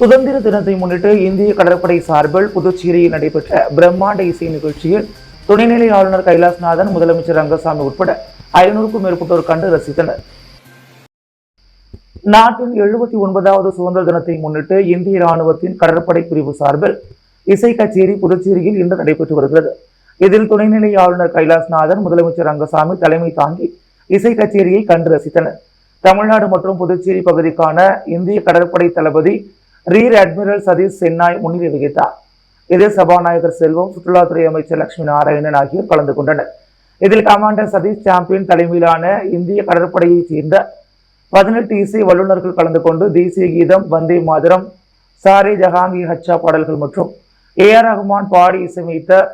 சுதந்திர தினத்தை முன்னிட்டு இந்திய கடற்படை சார்பில் புதுச்சேரியில் நடைபெற்ற பிரம்மாண்ட இசை நிகழ்ச்சியில் துணைநிலை ஆளுநர் கைலாஸ்நாதன், முதலமைச்சர் ரங்கசாமி உட்பட 500க்கும் மேற்பட்டோர் கண்டு ரசித்தனர். நாட்டின் 79வது சுதந்திர தினத்தை முன்னிட்டு இந்திய ராணுவத்தின் கடற்படை பிரிவு சார்பில் இசை கச்சேரி புதுச்சேரியில் இன்று நடைபெற்று வருகிறது. இதில் துணைநிலை ஆளுநர் கைலாஸ்நாதன், முதலமைச்சர் ரங்கசாமி தலைமை தாங்கி இசை கச்சேரியை கண்டு ரசித்தனர். தமிழ்நாடு மற்றும் புதுச்சேரி பகுதிக்கான இந்திய கடற்படை தளபதி ரியர் அட்மிரல் சதீஷ் சென்னாய் முன்னிலை வகித்தார். இதில் சபாநாயகர் செல்வம், சுற்றுலாத்துறை அமைச்சர் லட்சுமி நாராயணன் ஆகியோர் கலந்து கொண்டனர். இதில் கமாண்டர் சதீஷ் சாம்பியன் தலைமையிலான இந்திய கடற்படையைச் சேர்ந்த 18 இசை வல்லுநர்கள் கலந்து கொண்டு தேசிய கீதம், வந்தே மாதரம், சாரே ஜஹாங்கி ஹச்சா பாடல்கள் மற்றும் ஏஆர் ரஹ்மான் பாடி இசையமைத்த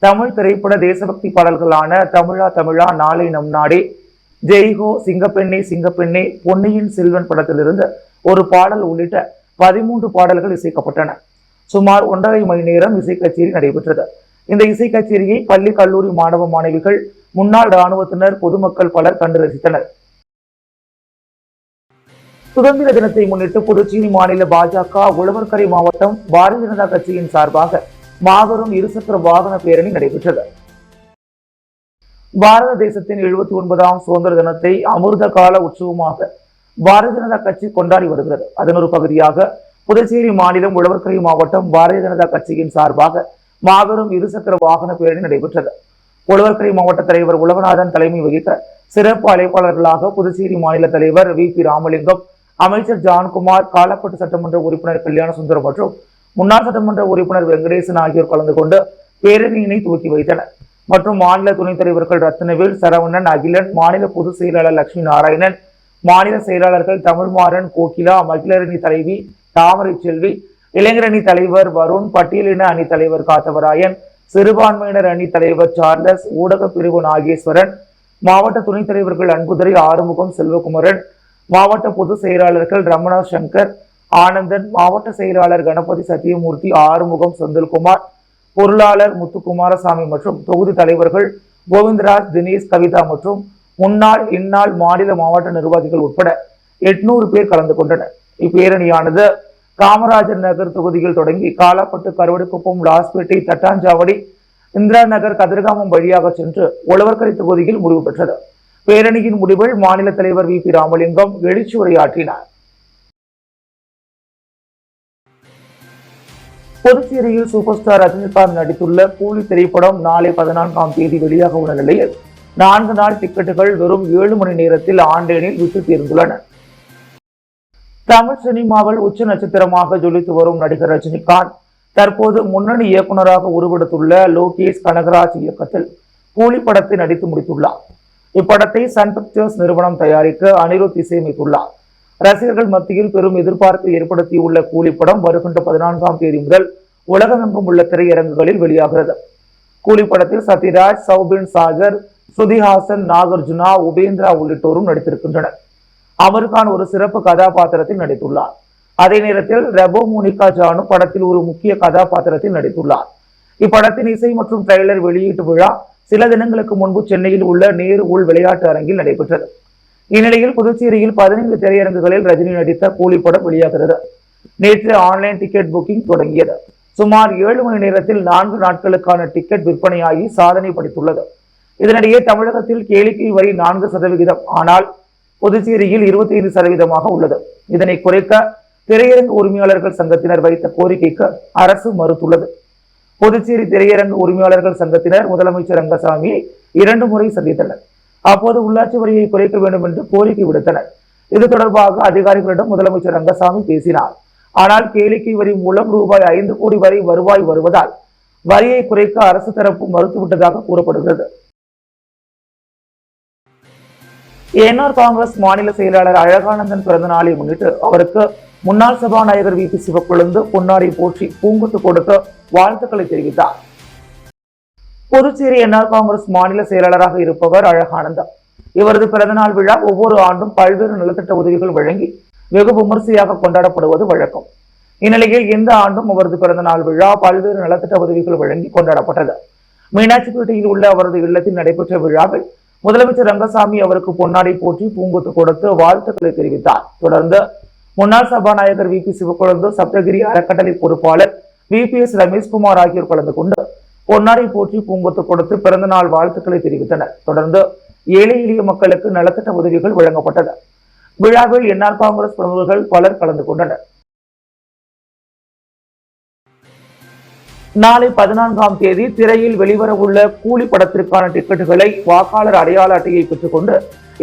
தமிழ் திரைப்பட தேசபக்தி பாடல்களான தமிழா தமிழா, நாளை நம் நாடே, ஜெய்ஹோ, சிங்கப்பெண்ணே சிங்கப்பெண்ணே, பொன்னியின் செல்வன் படத்திலிருந்து ஒரு பாடல் உள்ளிட்ட 13 பாடல்கள் இசைக்கப்பட்டன. சுமார் 1.5 மணி நேரம் இசை கச்சேரி நடைபெற்றது. இந்த இசை கச்சேரியை பள்ளி, கல்லூரி மாணவ மாணவிகள், முன்னாள் இராணுவத்தினர், பொதுமக்கள் பலர் கண்டு ரசித்தனர். சுதந்திர தினத்தை முன்னிட்டு புதுச்சேரி மாநில பாஜக உழவர்கரை மாவட்டம் பாரதிய ஜனதா கட்சியின் சார்பாக மாபெரும் இருசக்கர வாகன பேரணி நடைபெற்றது. பாரத தேசத்தின் 79ஆம் சுதந்திர தினத்தை அமிர்த கால உற்சவமாக பாரதிய ஜனதா கட்சி கொண்டாடி வருகிறது. அதன் ஒரு பகுதியாக புதுச்சேரி மாநிலம் உழவர்கரை மாவட்டம் பாரதிய ஜனதா கட்சியின் சார்பாக மாபெரும் இருசக்கர வாகன பேரணி நடைபெற்றது. உழவர்கரை மாவட்ட தலைவர் உலகநாதன் தலைமை வகித்த சிறப்பு அழைப்பாளர்களாக புதுச்சேரி மாநில தலைவர் வி.பி. ராமலிங்கம், அமைச்சர் ஜான்குமார், காலப்பட்டு சட்டமன்ற உறுப்பினர் கல்யாண சுந்தரம் மற்றும் முன்னாள் சட்டமன்ற உறுப்பினர் வெங்கடேசன் ஆகியோர் கலந்து கொண்டு பேரணியினை துவக்கி வைத்தனர். மற்றும் மாநில துணைத் தலைவர்கள் ரத்னவேல், சரவணன், அகிலன், மாநில பொதுச் செயலாளர் லட்சுமி நாராயணன், மாநில செயலாளர்கள் தமிழ்மாறன், கோகிலா, மகிழரணி தலைவி தாமரை செல்வி, இளைஞரணி தலைவர் வருண், பட்டியலின அணி தலைவர் காத்தவராயன், சிறுபான்மையினர் அணி தலைவர் சார்லஸ், ஊடக பிரிவு நாகேஸ்வரன், மாவட்ட துணைத் தலைவர்கள் அன்புதுரை, ஆறுமுகம், செல்வகுமரன், மாவட்ட பொதுச் செயலாளர்கள் ரமணா சங்கர், ஆனந்தன், மாவட்ட செயலாளர் கணபதி சத்தியமூர்த்தி, ஆறுமுகம், செந்தில்குமார், பொருளாளர் முத்துக்குமாரசாமி மற்றும் தொகுதி தலைவர்கள் கோவிந்தராஜ், தினேஷ், கவிதா மற்றும் முன்னாள், இந்நாள் மாநில மாவட்ட நிர்வாகிகள் உட்பட 800 பேர் கலந்து கொண்டனர். இப்பேரணியானது காமராஜர் நகர் தொகுதியில் தொடங்கி காலாப்பட்டு, கருவடிக்குப்பம், லாஸ்பேட்டை, தட்டாஞ்சாவடி, இந்திரா நகர், கதிர்காமம் வழியாக சென்று உழவர்கரை தொகுதியில் முடிவு பெற்றது. பேரணியின் முடிவில் மாநில தலைவர் வி.பி. ராமலிங்கம் எழுச்சி உரையாற்றினார். புதுச்சேரியில் சூப்பர் ஸ்டார் ரஜினிகாந்த் நடித்துள்ள கூலி திரைப்படம் நாளை 14ஆம் தேதி வெளியாக உள்ள நிலையில் 4 நாள் டிக்கெட்டுகள் வெறும் 7 மணி நேரத்தில் ஆன்லைனில் விட்டு தீர்ந்துள்ளன. தமிழ் சினிமாவில் உச்ச நட்சத்திரமாக ஜொலித்து வரும் நடிகர் ரஜினிகாந்த் தற்போது முன்னணி இயக்குநராக உருவெடுத்துள்ள லோகேஷ் கனகராஜ் இயக்கத்தில் கூலி படத்தை நடித்து முடித்துள்ளார். இப்படத்தை சன் பிக்சர்ஸ் நிறுவனம் தயாரிக்க அனிருத் இசையமைத்துள்ளார். ரசிகர்கள் மத்தியில் பெரும் எதிர்பார்ப்பை ஏற்படுத்தியுள்ள கூலி படம் வருகின்ற 14ஆம் தேதி முதல் உலகமெங்கும் உள்ள திரையரங்குகளில் வெளியாகிறது. கூலி படத்தில் சத்யராஜ், சௌபின் சாகர், ஸ்ருதிஹாசன், நாகார்ஜுனா, உபேந்திரா உள்ளிட்டோரும் நடித்திருக்கின்றனர். அமர்கான் ஒரு சிறப்பு கதாபாத்திரத்தில் நடித்துள்ளார். அதே நேரத்தில் ரெபோ மோனிகா ஜானு படத்தில் ஒரு முக்கிய கதாபாத்திரத்தில் நடித்துள்ளார். இப்படத்தின் இசை மற்றும் ட்ரெய்லர் வெளியீட்டு விழா சில தினங்களுக்கு முன்பு சென்னையில் உள்ள நேரு உள் விளையாட்டு அரங்கில் நடைபெற்றது. இந்நிலையில் புதுச்சேரியில் 15 திரையரங்குகளில் ரஜினி நடித்த கூலி படம் வெளியாகிறது. நேற்று ஆன்லைன் டிக்கெட் புக்கிங் தொடங்கியது. சுமார் 7 மணி நேரத்தில் 4 நாட்களுக்கான டிக்கெட் விற்பனையாகி சாதனை படைத்துள்ளது. இதனிடையே தமிழகத்தில் கேளிக்கை வரி 4%, ஆனால் புதுச்சேரியில் 25% உள்ளது. இதனை குறைக்க திரையரங்கு உரிமையாளர்கள் சங்கத்தினர் வைத்த கோரிக்கைக்கு அரசு மறுத்துள்ளது. புதுச்சேரி திரையரங்கு உரிமையாளர்கள் சங்கத்தினர் முதலமைச்சர் ரங்கசாமியை 2 முறை சந்தித்தனர். அப்போது உள்ளாட்சி வரியை குறைக்க வேண்டும் என்று கோரிக்கை விடுத்தனர். இது தொடர்பாக அதிகாரிகளிடம் முதலமைச்சர் ரங்கசாமி பேசினார். ஆனால் கேளிக்கை வரி மூலம் ரூபாய் 5 கோடி வரை வருவாய் வருவதால் வரியை குறைக்க அரசு தரப்பு மறுத்துவிட்டதாக கூறப்படுகிறது. என்ஆர் காங்கிரஸ் மாநில செயலாளர் அழகானந்தன் பிறந்த நாளை முன்னிட்டு அவருக்கு முன்னாள் சபாநாயகர் வி.பி. சிவக்கொழுந்து பொன்னாடை போற்றி பூங்குத்து கொடுத்து வாழ்த்துக்களை தெரிவித்தார். புதுச்சேரி என்ஆர் காங்கிரஸ் மாநில செயலாளராக இருப்பவர் அழகானந்தம். இவரது பிறந்தநாள் விழா ஒவ்வொரு ஆண்டும் பல்வேறு நலத்திட்ட உதவிகள் வழங்கி வெகு விமர்சையாக கொண்டாடப்படுவது வழக்கம். இந்நிலையில் இந்த ஆண்டும் அவரது பிறந்தநாள் விழா பல்வேறு நலத்திட்ட உதவிகள் வழங்கி கொண்டாடப்பட்டது. மீனாட்சிப்பேட்டையில் உள்ள அவரது இல்லத்தில் நடைபெற்ற விழாவில் முதலமைச்சர் ரங்கசாமி அவருக்கு பொன்னாடை போற்றி பூங்குத்து கொடுத்து வாழ்த்துக்களை தெரிவித்தார். தொடர்ந்து முன்னாள் சபாநாயகர் வி பி சிவக்கொழுந்து, சப்தகிரி அறக்கட்டளை பொறுப்பாளர் VPS ரமேஷ்குமார் ஆகியோர் கலந்து கொண்டு பொன்னாடை போற்றி பூங்கொத்து கொடுத்து பிறந்த நாள் வாழ்த்துக்களை தெரிவித்தனர். தொடர்ந்து ஏழை எளிய மக்களுக்கு நலத்திட்ட உதவிகள் வழங்கப்பட்டது. விழாவில் என்ஆர் காங்கிரஸ் பிரமுகர்கள் பலர் கலந்து கொண்டனர். நாளை 14ஆம் தேதி திரையில் வெளிவரவுள்ள கூலி படத்திற்கான டிக்கெட்டுகளை வாக்காளர் அடையாள அட்டையை பெற்றுக்கொண்டு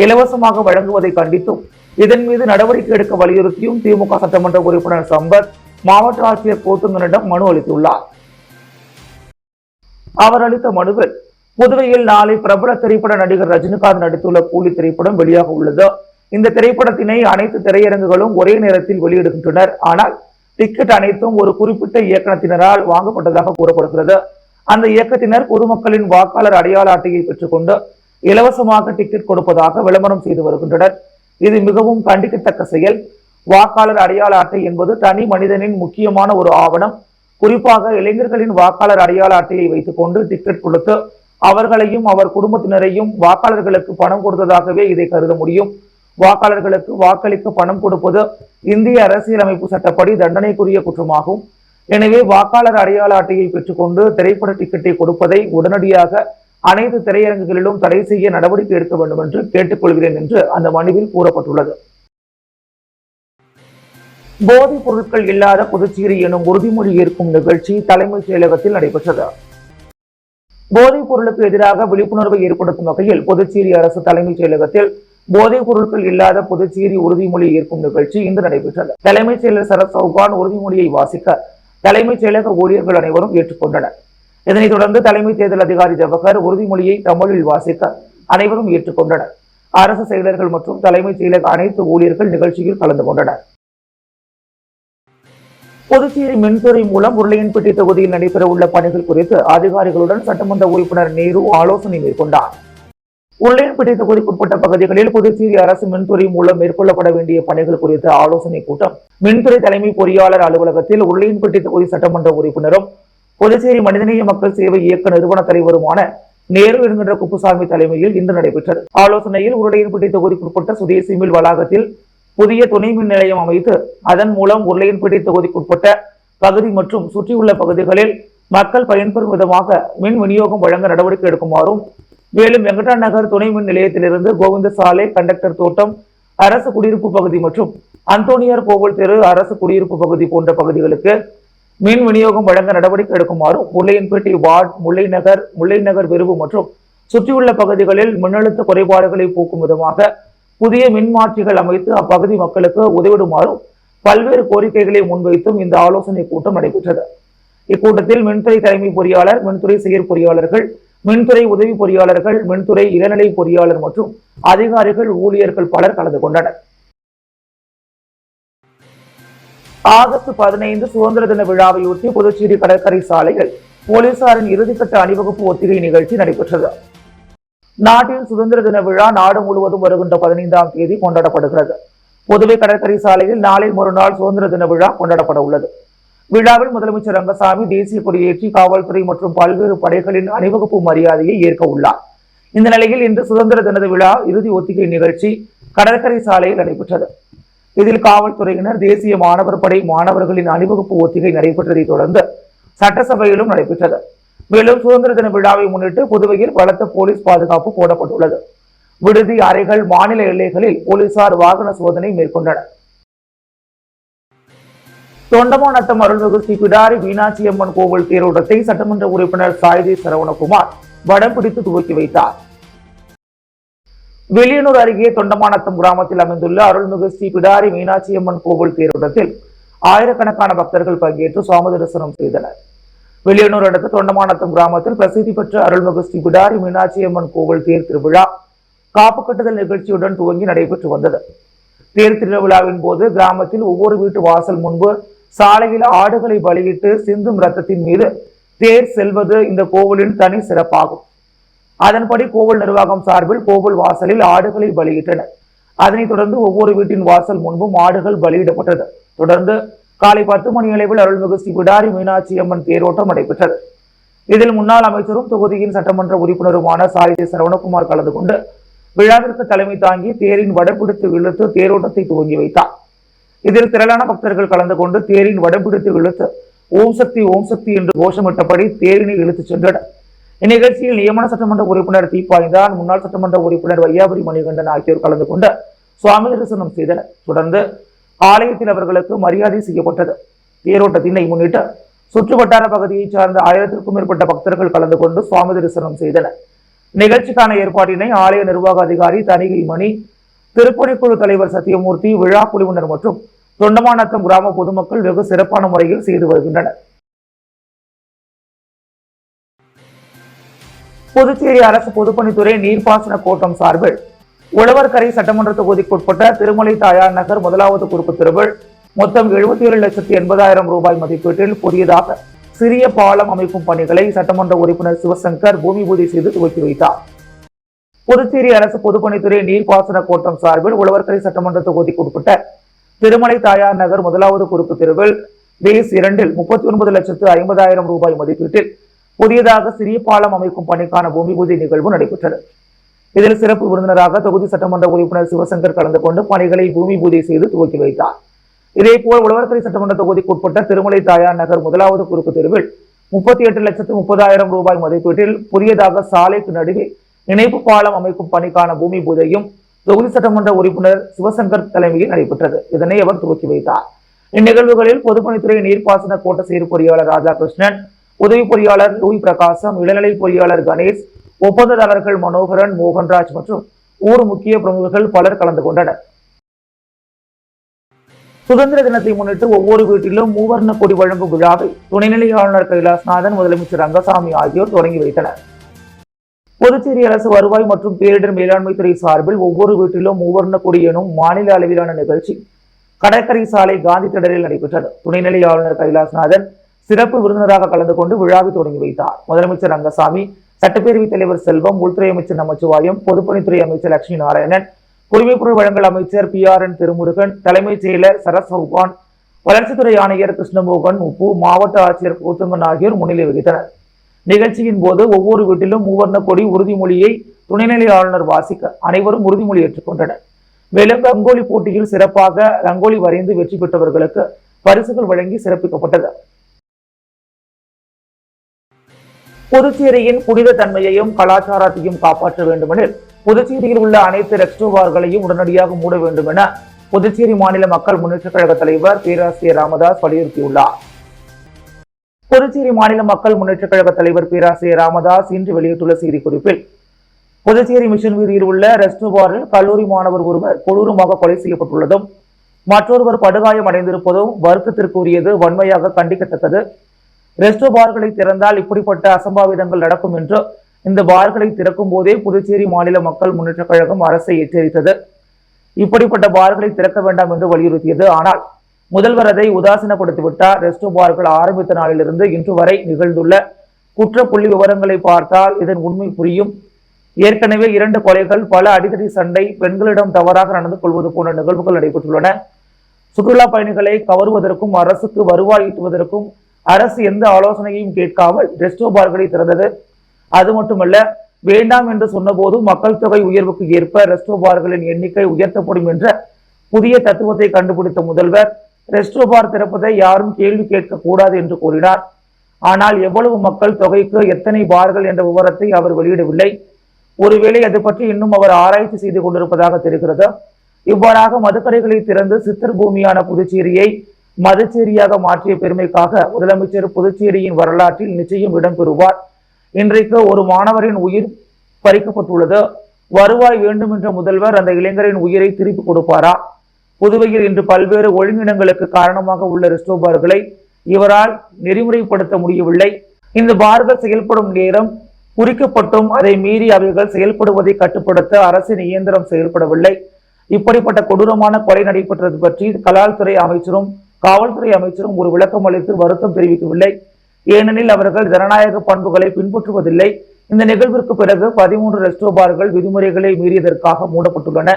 இலவசமாக வழங்குவதை கண்டித்தும் இதன் மீது நடவடிக்கை எடுக்க வலியுறுத்தியும் திமுக சட்டமன்ற உறுப்பினர் சம்பத் மாவட்ட ஆட்சியர் போத்துங்கனிடம் மனு அளித்துள்ளார். அவர் அளித்த மனுவில் புதுவையில் நாளை பிரபல திரைப்பட நடிகர் ரஜினிகாந்த் நடித்துள்ள கூலி திரைப்படம் வெளியாக உள்ளது. இந்த திரைப்படத்தினை அனைத்து திரையரங்குகளும் ஒரே நேரத்தில் வெளியிடுகின்றனர். ஆனால் டிக்கெட் அனைத்தும் ஒரு குறிப்பிட்ட இயக்கத்தினரால் வாங்கப்பட்டதாக கூறப்படுகிறது. அந்த இயக்கத்தினர் பொதுமக்களின் வாக்காளர் அடையாள அட்டையை பெற்றுக்கொண்டு இலவசமாக டிக்கெட் கொடுப்பதாக விளம்பரம் செய்து வருகின்றனர். இது மிகவும் கண்டிக்கத்தக்க செயல். வாக்காளர் அடையாள அட்டை என்பது தனி மனிதனின் முக்கியமான ஒரு ஆவணம். குறிப்பாக இளைஞர்களின் வாக்காளர் அடையாள அட்டையை வைத்துக் கொண்டு டிக்கெட் கொடுத்து அவர்களையும் அவர் குடும்பத்தினரையும் வாக்காளர்களுக்கு பணம் கொடுத்ததாகவே இதை கருத முடியும். வாக்காளர்களுக்கு வாக்களிக்க பணம் கொடுப்பது இந்திய அரசியலமைப்பு சட்டப்படி தண்டனைக்குரிய குற்றமாகும். எனவே வாக்காளர் அடையாள அட்டையை பெற்றுக்கொண்டு திரைப்பட டிக்கெட்டை கொடுப்பதை உடனடியாக அனைத்து திரையரங்குகளிலும் தடை செய்ய நடவடிக்கை எடுக்க வேண்டும் என்று கேட்டுக்கொள்கிறேன் என்று அந்த மனுவில் கூறப்பட்டுள்ளது. போதைப் பொருட்கள் இல்லாத புதுச்சேரி எனும் உறுதிமொழி ஏற்கும் நிகழ்ச்சி தலைமைச் செயலகத்தில் நடைபெற்றது. போதைப் பொருளுக்கு எதிராக விழிப்புணர்வை ஏற்படுத்தும் வகையில் புதுச்சேரி அரசு தலைமைச் செயலகத்தில் போதைப் பொருட்கள் இல்லாத புதுச்சேரி உறுதிமொழி ஏற்கும் நிகழ்ச்சி இன்று நடைபெற்றது. தலைமைச் செயலர் சரத் சௌகான் உறுதிமொழியை வாசிக்க தலைமைச் செயலக ஊழியர்கள் அனைவரும் ஏற்றுக்கொண்டனர். இதனைத் தொடர்ந்து தலைமை தேர்தல் அதிகாரி ஜவஹர் உறுதிமொழியை தமிழில் வாசிக்க அனைவரும் ஏற்றுக்கொண்டனர். அரசு செயலர்கள் மற்றும் தலைமைச் செயலக அனைத்து ஊழியர்கள் நிகழ்ச்சியில் கலந்து கொண்டனர். புதுச்சேரி மின்துறை மூலம் உருளையன்பட்டி தொகுதியில் நடைபெற உள்ள பணிகள் குறித்து அதிகாரிகளுடன் சட்டமன்ற உறுப்பினர் நேரு ஆலோசனை மேற்கொண்டார். உருளையன்பட்டி தொகுதிக்குட்பட்ட பகுதிகளில் புதுச்சேரி அரசு மின்துறை மூலம் மேற்கொள்ளப்பட வேண்டிய பணிகள் குறித்த ஆலோசனை கூட்டம் மின்துறை தலைமை பொறியாளர் அலுவலகத்தில் உருளையன்பட்டி தொகுதி சட்டமன்ற உறுப்பினரும் புதுச்சேரி மனிதநேய மக்கள் சேவை இயக்க நிறுவன தலைவருமான நேரு என்கின்ற குப்புசாமி தலைமையில் இன்று நடைபெற்றது. ஆலோசனையில் உருளையன்பட்டி தொகுதிக்குட்பட்ட சுதேசி மில் வளாகத்தில் புதிய துணை மின் நிலையம் அமைத்து அதன் மூலம் உருளையன்பட்டி தொகுதிக்குட்பட்ட பகுதி மற்றும் சுற்றியுள்ள பகுதிகளில் மக்கள் பயன்பெறும் விதமாக மின் விநியோகம் வழங்க நடவடிக்கை எடுக்குமாறும், மேலும் வெங்கடா நகர் துணை மின் நிலையத்திலிருந்து கோவிந்த சாலை, கண்டக்டர் தோட்டம், அரசு குடியிருப்பு பகுதி மற்றும் அந்தோனியார் கோவில் தெரு, அரசு குடியிருப்பு பகுதி போன்ற பகுதிகளுக்கு மின் விநியோகம் வழங்க நடவடிக்கை எடுக்குமாறும், உருளையன்பட்டி வார்டு, முல்லை நகர் விரிவு மற்றும் சுற்றியுள்ள பகுதிகளில் மின்னழுத்த குறைபாடுகளை போக்கும் விதமாக புதிய மின்மாற்றிகள் அமைத்து அப்பகுதி மக்களுக்கு உதவிடுமாறும் பல்வேறு கோரிக்கைகளை முன்வைத்தும் இந்த ஆலோசனை கூட்டம் நடைபெற்றது. இக்கூட்டத்தில் மின்துறை தலைமை பொறியாளர், மின்துறை செயற்பொறியாளர்கள், மின்துறை உதவி பொறியாளர்கள், மின்துறை இளநிலை பொறியாளர் மற்றும் அதிகாரிகள், ஊழியர்கள் பலர் கலந்து கொண்டனர். ஆகஸ்ட் 15 சுதந்திர தின விழாவையொட்டி புதுச்சேரி கடற்கரை சாலையில் போலீசாரின் இறுதிக்கட்ட அணிவகுப்பு ஒத்திகை நிகழ்ச்சி நடைபெற்றது. நாட்டின் சுதந்திர தின விழா நாடு முழுவதும் வருகின்ற 15ஆம் தேதி கொண்டாடப்படுகிறது. புதுவை கடற்கரை சாலையில் நாளை மறுநாள் சுதந்திர தின விழா கொண்டாடப்பட உள்ளது. விழாவில் முதலமைச்சர் ரங்கசாமி தேசிய கொடியேற்றி காவல்துறை மற்றும் பல்வேறு படைகளின் அணிவகுப்பு மரியாதையை ஏற்க உள்ளார். இந்த நிலையில் இன்று சுதந்திர தின விழா இறுதி ஒத்திகை நிகழ்ச்சி கடற்கரை சாலையில் நடைபெற்றது. இதில் காவல்துறையினர், தேசிய மாணவர் படை மாணவர்களின் அணிவகுப்பு ஒத்திகை நடைபெற்றதை தொடர்ந்து சட்டசபையிலும் நடைபெற்றது. மேலும் சுதந்திர தின விழாவை முன்னிட்டு புதுவையில் பலத்த போலீஸ் பாதுகாப்பு போடப்பட்டுள்ளது. விடுதி, அறைகள், மாநில எல்லைகளில் போலீசார் வாகன சோதனை மேற்கொண்டனர். தொண்டமாநத்தம் அருள்மிகு ஸ்ரீ பிடாரி மீனாட்சி அம்மன் கோவில் தேரோட்டத்தை சட்டமன்ற உறுப்பினர் சாய்தி சரவணகுமார் வடம் பிடித்து துவக்கி வைத்தார். வெளியனூர் அருகே தொண்டமாநத்தம் கிராமத்தில் அமைந்துள்ள அருள்மிகு ஸ்ரீ பிடாரி மீனாட்சி அம்மன் கோவில் தேரோட்டத்தில் ஆயிரக்கணக்கான பக்தர்கள் பங்கேற்று சுவாமி தரிசனம் செய்தனர். வெளியனூர் அடுத்த தொண்டமாநத்தம் கிராமத்தில் பிரசித்தி பெற்ற அருள்மிகு ஸ்ரீ பிடாரி மீனாட்சி அம்மன் கோவில் தேர் திருவிழா காப்பு கட்டுதல் நிகழ்ச்சியுடன் துவங்கி நடைபெற்று வந்தது. தேர் திருவிழாவின் போது கிராமத்தில் ஒவ்வொரு வீட்டு வாசல் முன்பு சாலையில் ஆடுகளை பலியிட்டு சிந்தும் ரத்தத்தின் மீது தேர் செல்வது இந்த கோவிலின் தனி சிறப்பாகும். அதன்படி கோவில் நிர்வாகம் சார்பில் கோவில் வாசலில் ஆடுகளை பலியிட்டனர். அதனைத் தொடர்ந்து ஒவ்வொரு வீட்டின் வாசல் முன்பும் ஆடுகள் பலியிடப்பட்டது. தொடர்ந்து காலை 10 மணி அளவில் அருள்மிகு ஸ்ரீ பிடாரி மீனாட்சி அம்மன் தேரோட்டம் நடைபெற்றது. இதில் முன்னாள் அமைச்சரும் தொகுதியின் சட்டமன்ற உறுப்பினருமான சாய்தி சரவணகுமார் கலந்து கொண்டு விழாவிற்கு தலைமை தாங்கி தேரின் வடம்பிடித்து இழுத்து தேரோட்டத்தை துவங்கி வைத்தார். இதில் திரளான பக்தர்கள் கலந்து கொண்டு தேரின் வடம்பிடித்து இழுத்து ஓம் சக்தி என்று கோஷமிட்டபடி தேரினை இழுத்துச் சென்றனர். இந்நிகழ்ச்சியில் நியமன சட்டமன்ற உறுப்பினர் தீப்பாய்ந்தான், முன்னாள் சட்டமன்ற உறுப்பினர் வையாபுரி மணிகண்டன் ஆகியோர் கலந்து கொண்டு சுவாமி தரிசனம் செய்தனர். தொடர்ந்து ஆலயத்தில் அவர்களுக்கு மரியாதை செய்யப்பட்டது. தேரோட்டத்தினை முன்னிட்டு சுற்றுவட்டார பகுதியைச் சார்ந்த 1000க்கும் மேற்பட்ட பக்தர்கள் கலந்து கொண்டு சுவாமி தரிசனம் செய்தனர். நிகழ்ச்சிக்கான ஏற்பாட்டினை ஆலய நிர்வாக அதிகாரி தணிகை மணி, திருப்பணிக்குழு தலைவர் சத்தியமூர்த்தி, விழா குழுவினர் மற்றும் தொண்டமாநத்தம் கிராம பொதுமக்கள் வெகு சிறப்பான முறையில் செய்து வருகின்றனர். புதுச்சேரி அரசு பொதுப்பணித்துறை நீர்ப்பாசன கோட்டம் சார்பில் உழவர்கரை சட்டமன்ற தொகுதிக்குட்பட்ட திருமலை தாயார் நகர் முதலாவது குறுக்கு தெருவில் மொத்தம் 77,80,000 ரூபாய் மதிப்பீட்டில் புதியதாக சிறிய பாலம் அமைக்கும் பணிகளை சட்டமன்ற உறுப்பினர் சிவசங்கர் பூமி பூஜை செய்து துவக்கி வைத்தார். புதுச்சேரி அரசு பொதுப்பணித்துறை நீர்ப்பாசன கோட்டம் சார்பில் உழவர்கரை சட்டமன்ற தொகுதிக்குட்பட்ட திருமலை தாயார் நகர் முதலாவது குறுக்கு தெருவில் பேஸ் 2 39,50,000 ரூபாய் மதிப்பீட்டில் புதியதாக சிறிய பாலம் அமைக்கும் பணிக்கான பூமி பூஜை நிகழ்வு நடைபெற்றது. இதில் சிறப்பு விருந்தினராக தொகுதி சட்டமன்ற உறுப்பினர் சிவசங்கர் கலந்து கொண்டு பணிகளை பூமி பூஜை செய்து துவக்கி வைத்தார். இதேபோல் உழவர்கரை சட்டமன்ற தொகுதிக்குட்பட்ட திருமலை தாயார் நகர் முதலாவது குறுக்கு தெருவில் 38,30,000 ரூபாய் மதிப்பீட்டில் புதியதாக சாலைக்கு நடுவே இணைப்பு பாலம் அமைக்கும் பணிக்கான பூமி பூஜையும் தொகுதி சட்டமன்ற உறுப்பினர் சிவசங்கர் தலைமையில் நடைபெற்றது. இதனை அவர் துவக்கி வைத்தார். இந்நிகழ்வுகளில் பொதுப்பணித்துறை நீர்ப்பாசன கோட்ட செயற்பொறியாளர் ராதாகிருஷ்ணன், உதவி பொறியாளர் லூய் பிரகாசம், இளநிலை பொறியாளர் கணேஷ், ஒப்பந்ததாரர்கள் மனோகரன், மோகன்ராஜ் மற்றும் ஊர் முக்கிய பிரமுகர்கள் பலர் கலந்து கொண்டனர். சுதந்திர தினத்தை முன்னிட்டு ஒவ்வொரு வீட்டிலும் மூவர்ண கொடி வழங்கும் விழாவை துணைநிலை ஆளுநர் கைலாசநாதன், முதலமைச்சர் ரங்கசாமி ஆகியோர் தொடங்கி வைத்தனர். புதுச்சேரி அரசு வருவாய் மற்றும் பேரிடர் மேலாண்மை துறை சார்பில் ஒவ்வொரு வீட்டிலும் மூவர்ண கொடி எனும் மாநில அளவிலான நிகழ்ச்சி கடற்கரை சாலை காந்தி திடலில் நடைபெற்றது. துணைநிலை ஆளுநர் கைலாசநாதன் சிறப்பு விருந்தினராக கலந்து கொண்டு விழாவை தொடங்கி வைத்தார். முதலமைச்சர் ரங்கசாமி, சட்டப்பேரவைத் தலைவர் செல்வம், உள்துறை அமைச்சர் நமச்சிவாயம், பொதுப்பணித்துறை அமைச்சர் லட்சுமி நாராயணன், குடிமைப்பொருள் வழங்கல் அமைச்சர் PRN திருமுருகன், தலைமைச் செயலர் சரத் சௌகான், வளர்ச்சித்துறை ஆணையர் கிருஷ்ணமோகன் உப்பு, மாவட்ட ஆட்சியர் கூத்தங்கன் ஆகியோர் முன்னிலை வகித்தனர். நிகழ்ச்சியின் போது ஒவ்வொரு வீட்டிலும் மூவர்ண கொடி உறுதிமொழியை துணைநிலை ஆளுநர் வாசிக்க அனைவரும் உறுதிமொழி ஏற்றுக்கொண்டனர். மேலும் ரங்கோலி போட்டியில் சிறப்பாக ரங்கோலி வரைந்து வெற்றி பெற்றவர்களுக்கு பரிசுகள் வழங்கி சிறப்பிக்கப்பட்டது. புதுச்சேரியின் புனித தன்மையையும் கலாச்சாரத்தையும் காப்பாற்ற வேண்டுமெனில் புதுச்சேரியில் உள்ள அனைத்து ரெஸ்டோ பார்களையும் உடனடியாக மூட வேண்டும் என புதுச்சேரி மாநில மக்கள் முன்னேற்ற கழக தலைவர் பேராசிரியர் ராமதாஸ் வலியுறுத்தியுள்ளார். புதுச்சேரி மாநில மக்கள் முன்னேற்ற கழக தலைவர் பேராசிரியர் ராமதாஸ் இன்று வெளியிட்டுள்ள செய்திக்குறிப்பில், புதுச்சேரி மிஷன் வீதியில் உள்ள ரெஸ்டோ பாரில் கல்லூரி மாணவர் ஒருவர் கொடூரமாக கொலை செய்யப்பட்டுள்ளதும் மற்றொருவர் படுகாயம் அடைந்திருப்பதும் வருத்தத்திற்குரியது, வன்மையாக கண்டிக்கத்தக்கது. ரெஸ்டோ பார்களை திறந்தால் இப்படிப்பட்ட அசம்பாவிதங்கள் நடக்கும் என்று இந்த பார்களை திறக்கும் போதே புதுச்சேரி மாநில மக்கள் முன்னேற்ற கழகம் அரசை எச்சரித்தது. இப்படிப்பட்ட பார்களை திறக்க வேண்டாம் என்று வலியுறுத்தியது. ஆனால் முதல்வர் அதை உதாசீனப்படுத்திவிட்டார். ரெஸ்டோ பார்கள் ஆரம்பித்த நாளிலிருந்து இன்று வரை நிகழ்ந்துள்ள குற்ற புள்ளி விவரங்களை பார்த்தால் இதன் உண்மை புரியும். ஏற்கனவே 2 கொலைகள், பல அடிதடி சண்டை, பெண்களிடம் தவறாக நடந்து கொள்வது போன்ற நிகழ்வுகள் நடைபெற்றுள்ளன. சுற்றுலா பயணிகளை கவருவதற்கும் அரசுக்கு வருவாய் ஈட்டுவதற்கும் அரசு எந்த ஆலோசனையையும் கேட்காமல் ரெஸ்டோ பார்களை திறந்தது. அது மட்டுமல்ல, வேண்டாம் என்று சொன்னபோது மக்கள் தொகை உயர்வுக்கு ஏற்ப ரெஸ்டோ பார்களின் எண்ணிக்கை உயர்த்தப்படும் என்ற புதிய தத்துவத்தை கண்டுபிடித்த முதல்வர் ரெஸ்டோ பார் திறப்பதை யாரும் கேள்வி கேட்க கூடாது என்று கூறினார். ஆனால் எவ்வளவு மக்கள் தொகைக்கு எத்தனை பார்கள் என்ற விவரத்தை அவர் வெளியிடவில்லை. ஒருவேளை அது பற்றி இன்னும் அவர் ஆராய்ச்சி செய்து கொண்டிருப்பதாக தெரிகிறது. இவ்வாறாக மதுக்கடைகளை திறந்து சித்தர் பூமியான புதுச்சேரியை மதுச்சேரியாக மாற்றிய பெருமைக்காக முதலமைச்சர் புதுச்சேரியின் வரலாற்றில் நிச்சயம் இடம்பெறுவார். இன்றைக்கு ஒரு மாணவரின் உயிர் பறிக்கப்பட்டுள்ளது. வருவாய் வேண்டும் என்ற முதல்வர் அந்த இளைஞரின் உயிரை திருப்பி கொடுப்பாரா? புதுவையில் இன்று பல்வேறு ஒழுங்கினங்களுக்கு காரணமாக உள்ள ரெஸ்டோ பார்களை இவரால் நெறிமுறைப்படுத்த முடியவில்லை. இந்த பார்கள் செயல்படும் நேரம் குறிக்கப்பட்டும் அதை மீறி அவைகள் செயல்படுவதை கட்டுப்படுத்த அரசின் இயந்திரம் செயல்படவில்லை. இப்படிப்பட்ட கொடூரமான கொலை நடைபெற்றது பற்றி கலால்துறை அமைச்சரும் காவல்துறை அமைச்சரும் ஒரு விளக்கம் அளித்து வருத்தம் தெரிவிக்கவில்லை. ஏனெனில் அவர்கள் ஜனநாயக பண்புகளை பின்பற்றுவதில்லை. இந்த நிகழ்விற்கு பிறகு 13 ரெஸ்டோ பார்கள் விதிமுறைகளை மீறியதற்காக மூடப்பட்டுள்ளன.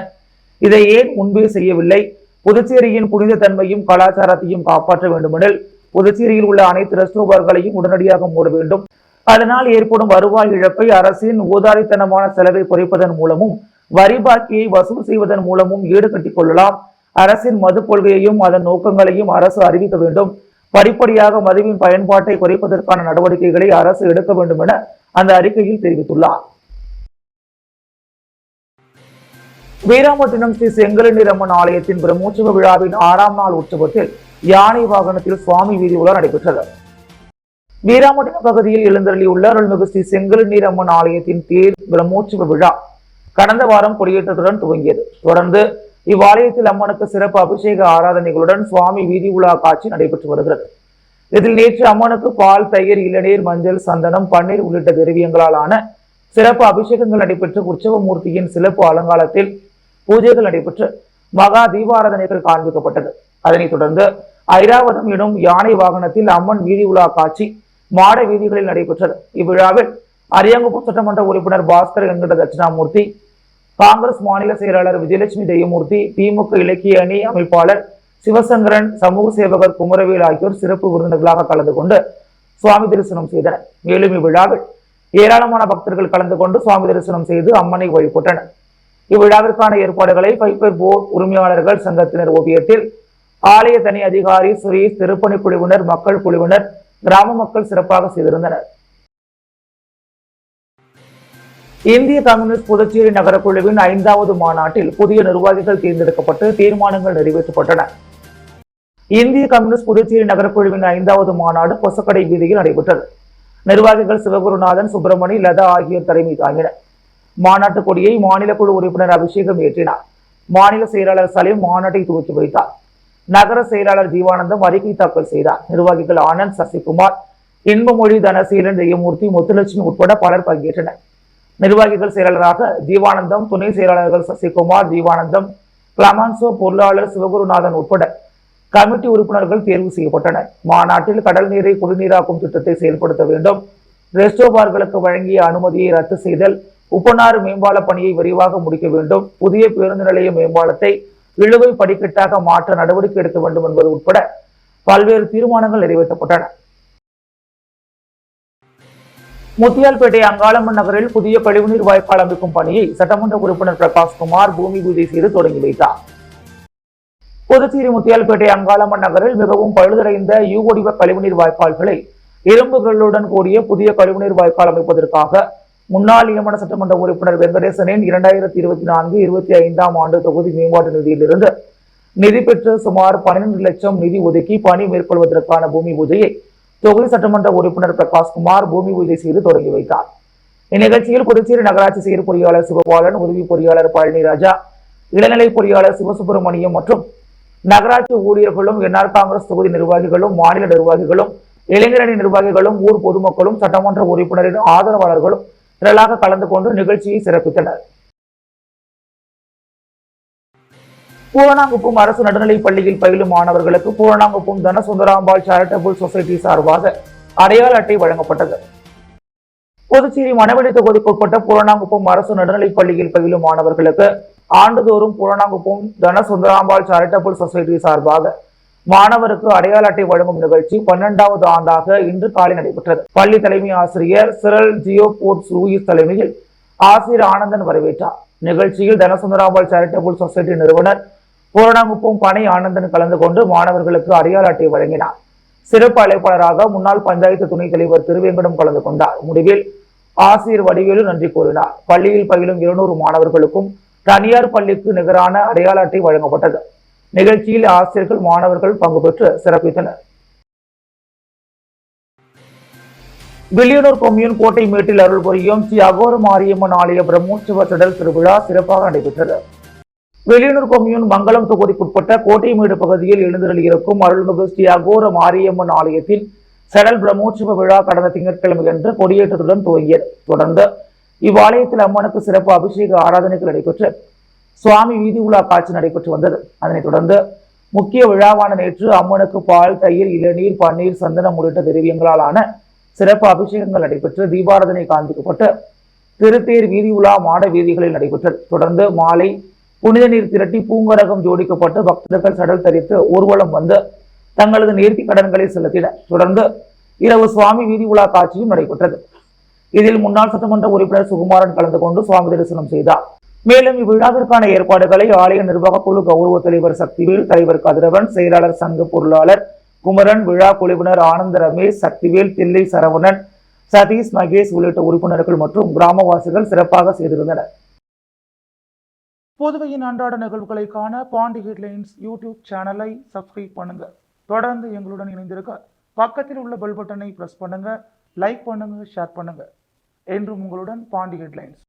இதை ஏன் முன்பே செய்யவில்லை? புதுச்சேரியின் புனித தன்மையும் கலாச்சாரத்தையும் காப்பாற்ற வேண்டுமெனில் புதுச்சேரியில் உள்ள அனைத்து ரெஸ்டோ பார்களையும் உடனடியாக மூட வேண்டும். அதனால் ஏற்படும் வருவாய் இழப்பை அரசின் ஊதாரித்தனமான செலவை குறைப்பதன் மூலமும் வரி பாக்கியை வசூல் செய்வதன் மூலமும் ஈடுகட்டிக் கொள்ளலாம். அரசின் மது கொள்கையையும் அதன் நோக்கங்களையும் அரசு அறிவிக்க வேண்டும். படிப்படியாக மதுவின் பயன்பாட்டை குறைப்பதற்கான நடவடிக்கைகளை அரசு எடுக்க வேண்டும் என அந்த அறிக்கையில் தெரிவித்துள்ளார். வீராம்பட்டினம் ஸ்ரீ செங்கலநீர் அம்மன் ஆலயத்தின் பிரம்மோற்சவ விழாவின் 6ஆம் நாள் உற்சவத்தில் யானை வாகனத்தில் சுவாமி வீதி உலா நடைபெற்றது. வீராம்பட்டினம் பகுதியில் எழுந்தருளியுள்ள அருள்மிகு ஸ்ரீ செங்கலநீர் அம்மன் ஆலயத்தின் தேர் பிரம்மோற்சவ விழா கடந்த வாரம் கொடியேற்றத்துடன் துவங்கியது. தொடர்ந்து இவ்வாலயத்தில் அம்மனுக்கு சிறப்பு அபிஷேக ஆராதனைகளுடன் சுவாமி வீதி உலா காட்சி நடைபெற்று வருகிறது. இதில் நேற்று அம்மனுக்கு பால், தயிர், இளநீர், மஞ்சள், சந்தனம், பன்னீர் உள்ளிட்ட திரவியங்களால் ஆன சிறப்பு அபிஷேகங்கள் நடைபெற்று உற்சவமூர்த்தியின் சிறப்பு அலங்காரத்தில் பூஜைகள் நடைபெற்று மகா தீபாராதனைகள் காண்பிக்கப்பட்டது. அதனைத் தொடர்ந்து ஐராவதம் எனும் யானை வாகனத்தில் அம்மன் வீதி உலா காட்சி மாட வீதிகளில் நடைபெற்றது. இவ்விழாவில் அரியாங்குப்பம் சட்டமன்ற உறுப்பினர் பாஸ்கர் வெங்கட தட்சிணாமூர்த்தி, காங்கிரஸ் மாநில செயலாளர் விஜயலட்சுமி தெய்யமூர்த்தி, திமுக இலக்கிய அணி அமைப்பாளர் சிவசங்கரன், சமூக சேவகர் குமரவேல் ஆகியோர் சிறப்பு விருந்தினர்களாக கலந்து கொண்டு சுவாமி தரிசனம் செய்தனர். மேலும் இவ்விழாவில் ஏராளமான பக்தர்கள் கலந்து கொண்டு சுவாமி தரிசனம் செய்து அம்மனை வழிபட்டனர். இவ்விழாவிற்கான ஏற்பாடுகளை பைப்பர் போர்டு உரிமையாளர்கள் சங்கத்தினர் ஓவியத்தில் ஆலய தனி அதிகாரி சுரேஷ், திருப்பணி குழுவினர், மக்கள் குழுவினர், கிராம மக்கள் சிறப்பாக செய்திருந்தனர். இந்திய கம்யூனிஸ்ட் புதுச்சேரி நகரக்குழுவின் 5வது மாநாட்டில் புதிய நிர்வாகிகள் தேர்ந்தெடுக்கப்பட்டு தீர்மானங்கள் நிறைவேற்றப்பட்டன. இந்திய கம்யூனிஸ்ட் புதுச்சேரி நகரக்குழுவின் 5வது மாநாடு பொசக்கடை வீதியில் நடைபெற்றது. நிர்வாகிகள் சிவகுருநாதன், சுப்பிரமணி, லதா ஆகியோர் தலைமை தாங்கினர். மாநாட்டு கொடியை மாநில குழு உறுப்பினர் அபிஷேகம் ஏற்றினார். மாநில செயலாளர் சலீம் மாநாட்டை துவக்கி வைத்தார். நகர செயலாளர் ஜீவானந்தம் அறிக்கை தாக்கல் செய்தார். நிர்வாகிகள் ஆனந்த், சசிகுமார், இன்பமொழி, தனசீலன், ஜெயமூர்த்தி, முத்துலட்சுமி உட்பட பலர் பங்கேற்றனர். நிர்வாகிகள் செயலாளராக ஜீவானந்தம், துணை செயலாளர்கள் சசிகுமார், ஜீவானந்தம், கிளமான்சோ, பொருளாளர் சிவகுருநாதன் உட்பட கமிட்டி உறுப்பினர்கள் தேர்வு செய்யப்பட்டனர். மாநாட்டில் கடல் நீரை குடிநீராக்கும் திட்டத்தை செயல்படுத்த வேண்டும், ரெஸ்டோபார்களுக்கு வழங்கிய அனுமதியை ரத்து செய்தல், உப்பனாறு மேம்பால பணியை விரைவாக முடிக்க வேண்டும், புதிய பேருந்து நிலைய மேம்பாலத்தை இழுவை படிக்கட்டாக மாற்ற நடவடிக்கை எடுக்க வேண்டும் என்பது உட்பட பல்வேறு தீர்மானங்கள் நிறைவேற்றப்பட்டன. முத்தியால்பேட்டை அங்காளம்மன் நகரில் புதிய கழிவுநீர் வாய்க்கால் அமைக்கும் பணியை சட்டமன்ற உறுப்பினர் பிரகாஷ்குமார் பூமி பூஜை செய்து தொடங்கி வைத்தார். புதுச்சேரி முத்தியால்பேட்டை அங்காளம்மன் நகரில் மிகவும் பழுதடைந்த யூ வடிவ கழிவுநீர் வாய்க்கால்களை இரும்புகளுடன் கூடிய புதிய கழிவுநீர் வாய்க்கால் அமைப்பதற்காக முன்னாள் நியமன சட்டமன்ற உறுப்பினர் வெங்கடேசனின் 2024-25 ஆண்டு தொகுதி மேம்பாட்டு நிதியிலிருந்து நிதி பெற்று சுமார் 12 லட்சம் நிதி ஒதுக்கி பணி மேற்கொள்வதற்கான பூமி பூஜையை தொகுதி சட்டமன்ற உறுப்பினர் பிரகாஷ்குமார் பூமி பூஜை செய்து தொடங்கி வைத்தார். இந்நிகழ்ச்சியில் புதுச்சேரி நகராட்சி செயற் பொறியாளர் சிவபாலன், உதவி பொறியாளர் பழனிராஜா, இளநிலை பொறியாளர் சிவசுப்பிரமணியம் மற்றும் நகராட்சி ஊழியர்களும், என்ஆர் காங்கிரஸ் தொகுதி நிர்வாகிகளும், மாநில நிர்வாகிகளும், இளைஞரணி நிர்வாகிகளும், ஊர் பொதுமக்களும், சட்டமன்ற உறுப்பினரின் ஆதரவாளர்களும் திரளாக கலந்து கொண்டு நிகழ்ச்சியை சிறப்பித்தனர். பூரணாங்குப்பம் அரசு நடுநிலைப் பள்ளியில் பயிலும் மாணவர்களுக்கு பூரணாங்குப்பம் தனசுந்தராம்பாள் சேரிட்டபிள் சொசைட்டி சார்பாக அடையாள அட்டை வழங்கப்பட்டது. புதுச்சேரி மணவெளி தொகுதிக்குட்பட்ட பூரணாங்குப்பம் அரசு நடுநிலைப் பள்ளியில் பயிலும் மாணவர்களுக்கு ஆண்டுதோறும் பூரணாங்குப்பம் தனசுந்தராம்பாள் சேரிட்டபிள் சொசைட்டி சார்பாக மாணவருக்கு அடையாள அட்டை வழங்கும் நிகழ்ச்சி 12வது ஆண்டாக இன்று காலை நடைபெற்றது. பள்ளி தலைமை ஆசிரியர் சிரல் ஜியோ போர்ட்ஸ் லூயிஸ் தலைமையில் ஆசிரியர் ஆனந்தன் வரவேற்றார். நிகழ்ச்சியில் தனசுந்தராம்பாள் சேரிட்டபிள் சொசைட்டி நிறுவனர் பூரணாங்குப்பம் பனை ஆனந்தன் கலந்து கொண்டு மாணவர்களுக்கு அடையாள அட்டை வழங்கினார். சிறப்பு அழைப்பாளராக முன்னாள் பஞ்சாயத்து துணைத் தலைவர் திருவேங்கடம் கலந்து கொண்டார். முடிவில் ஆசிரியர் வடிவேலு நன்றி கூறினார். பள்ளியில் பயிலும் 200 மாணவர்களுக்கும் தனியார் பள்ளிக்கு நிகரான அடையாள அட்டை வழங்கப்பட்டது. நிகழ்ச்சியில் ஆசிரியர்கள், மாணவர்கள் பங்கு பெற்று சிறப்பித்தனர். வில்லியனூர் கொம்யூன் கோட்டை மேட்டில் அருள் புரியும் ஸ்ரீ அகோர மாரியம்மன் ஆலய பிரம்மோற்சவ திடல் திருவிழா சிறப்பாக நடைபெற்றது. வில்லியனூர் கொம்யூன் மங்கலம் தொகுதிக்குட்பட்ட கோட்டைமேடு பகுதியில் எழுந்தருளியிருக்கும் அருள்மிகு ஸ்ரீ அகோர மாரியம்மன் ஆலயத்தில் செடல் பிரம்மோற்சவ விழா கடந்த திங்கட்கிழமை அன்று கொடியேற்றத்துடன் துவங்கியது. தொடர்ந்து இவ்வாலயத்தில் அம்மனுக்கு சிறப்பு அபிஷேக ஆராதனைகள் நடைபெற்று சுவாமி வீதி உலா காட்சி நடைபெற்று வந்தது. அதனைத் தொடர்ந்து முக்கிய விழாவான நேற்று அம்மனுக்கு பால், தயிர், இளநீர், பன்னீர், சந்தனம் உள்ளிட்ட திரவியங்களால் ஆன சிறப்பு அபிஷேகங்கள் நடைபெற்று தீபாராதனை காண்பிக்கப்பட்டு திருத்தேர் வீதி உலா மாட வீதிகளில் நடைபெற்றது. தொடர்ந்து மாலை புனித நீர் திரட்டி பூங்கரகம் ஜோடிக்கப்பட்டு பக்தர்கள் சடல் தரித்து ஊர்வலம் வந்து தங்களது நேர்த்தி கடன்களை செலுத்தினர். தொடர்ந்து இரவு சுவாமி வீதி உலா காட்சியும் நடைபெற்றது. இதில் முன்னாள் சட்டமன்ற உறுப்பினர் சுகுமாரன் கலந்து கொண்டு சுவாமி தரிசனம் செய்தார். மேலும் இவ்விழாவிற்கான ஏற்பாடுகளை ஆலய நிர்வாக குழு கௌரவ தலைவர் சக்திவேல், தலைவர் கதிரவன், செயலாளர் சங்க பொருளாளர் குமரன், விழா குழுவினர் ஆனந்த ரமேஷ், சக்திவேல், தில்லை சரவணன், சதீஷ், மகேஷ் உள்ளிட்ட உறுப்பினர்கள் மற்றும் கிராமவாசிகள் சிறப்பாக செய்திருந்தனர். புதுவையின் அன்றாட நிகழ்வுகளை காண பாண்டி ஹெட்லைன்ஸ் யூடியூப் சேனலை சப்ஸ்கிரைப் பண்ணுங்க. தொடர்ந்து எங்களுடன் இணைந்திருக்க பக்கத்தில் உள்ள பெல் பட்டனை பிரஸ் பண்ணுங்க, லைக் பண்ணுங்க, ஷேர் பண்ணுங்க. என்றும் உங்களுடன் பாண்டி ஹெட்லைன்ஸ்.